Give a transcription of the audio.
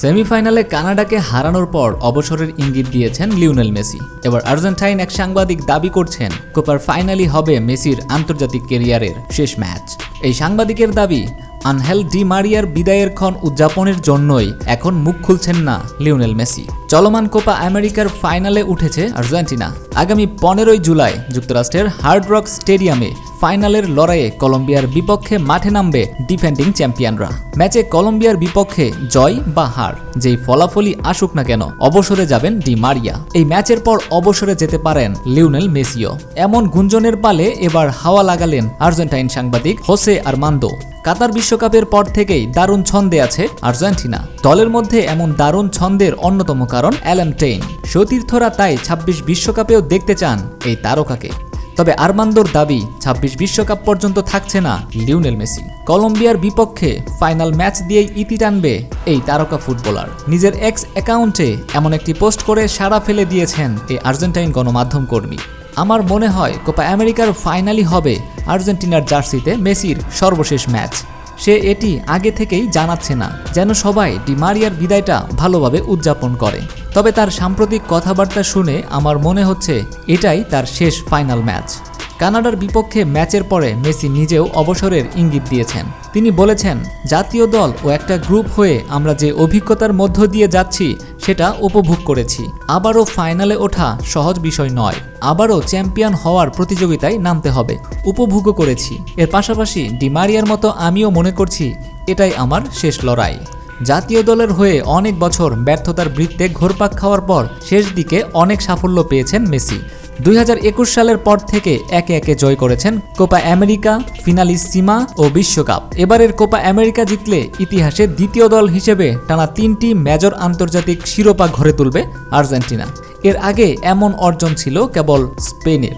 সেমিফাইনালে কানাডাকে হারানোর পর অবসরের ইঙ্গিত দিয়েছেন লিওনেল মেসি। এবার আর্জেন্টাইন এক সাংবাদিক দাবি করছেন কোপার ফাইনালই হবে মেসির আন্তর্জাতিক ক্যারিয়ারের শেষ ম্যাচ। এই সাংবাদিকের দাবি, আনহেল ডি মারিয়ার বিদায়ের ক্ষণ উদযাপনের জন্যই এখন মুখ খুলছেন না লিওনেল মেসি। চলমান কোপা আমেরিকার ফাইনালে উঠেছে আর্জেন্টিনা। আগামী 15 জুলাই যুক্তরাষ্ট্রের হার্ড রক স্টেডিয়ামে ফাইনালের লড়াইয়ে কলম্বিয়ার বিপক্ষে মাঠে নামবে ডিফেন্ডিং চ্যাম্পিয়নরা। ম্যাচে কলম্বিয়ার বিপক্ষে জয় বা হার যেই ফলাফলই আসুক না কেন অবসরে যাবেন ডি মারিয়া। এই ম্যাচের পর অবসরে যেতে পারেন লিওনেল মেসিও। এমন গুঞ্জনের পালে এবার হাওয়া লাগালেন আর্জেন্টাইন সাংবাদিক হোসে আরমান্দো। কাতার বিশ্বকাপের পর থেকেই দারুণ ছন্দে আছে আর্জেন্টিনা। দলের মধ্যে এমন দারুণ ছন্দের অন্যতম কারণ অ্যালান টেইন। সতীর্থরা তাই 26 বিশ্বকাপেও দেখতে চান এই তারকাকে। তবে আরমান্দোর দাবি 26 বিশ্বকাপ পর্যন্ত থাকছে না লিওনেল মেসি। কলম্বিয়ার বিপক্ষে ফাইনাল ম্যাচ দিয়েই ইতি টানবে এই তারকা ফুটবলার। নিজের এক্স অ্যাকাউন্টে এমন একটি পোস্ট করে সাড়া ফেলে দিয়েছেন এই আর্জেন্টাইন গণমাধ্যম কর্মী। আমার মনে হয় কোপা আমেরিকার ফাইনালই হবে আর্জেন্টিনার জার্সিতে মেসির সর্বশেষ ম্যাচ। সে এটি আগে থেকেই জানাচ্ছে না, যেন সবাই ডি মারিয়ার বিদায়টা ভালোভাবে উদযাপন করে। তবে তার সাম্প্রতিক কথাবার্তা শুনে আমার মনে হচ্ছে এটাই তার শেষ ফাইনাল ম্যাচ। কানাডার বিপক্ষে ম্যাচের পরে মেসি নিজেও অবসরের ইঙ্গিত দিয়েছেন। তিনি বলেছেন, জাতীয় দল ও একটা গ্রুপ হয়ে আমরা যে অভিজ্ঞতার মধ্য দিয়ে যাচ্ছি সেটা উপভোগ করেছি। আবারও ফাইনালে ওঠা সহজ বিষয় নয়। আবারও চ্যাম্পিয়ন হওয়ার প্রতিযোগিতায় নামতে হবে, উপভোগও করেছি। এর পাশাপাশি ডি মারিয়ার মতো আমিও মনে করছি এটাই আমার শেষ লড়াই। জাতীয় দলের হয়ে অনেক বছর ব্যর্থতার বৃত্তে ঘোরপাক খাওয়ার পর শেষ দিকে অনেক সাফল্য পেয়েছেন মেসি। 2021 সালের পর থেকে একে একে জয় করেছেন কোপা আমেরিকা, ফিনালিসিমা ও বিশ্বকাপ। এবারের কোপা আমেরিকা জিতলে ইতিহাসে দ্বিতীয় দল হিসেবে টানা 3টি মেজর আন্তর্জাতিক শিরোপা ঘরে তুলবে আর্জেন্টিনা। এর আগে এমন অর্জন ছিল কেবল স্পেনের।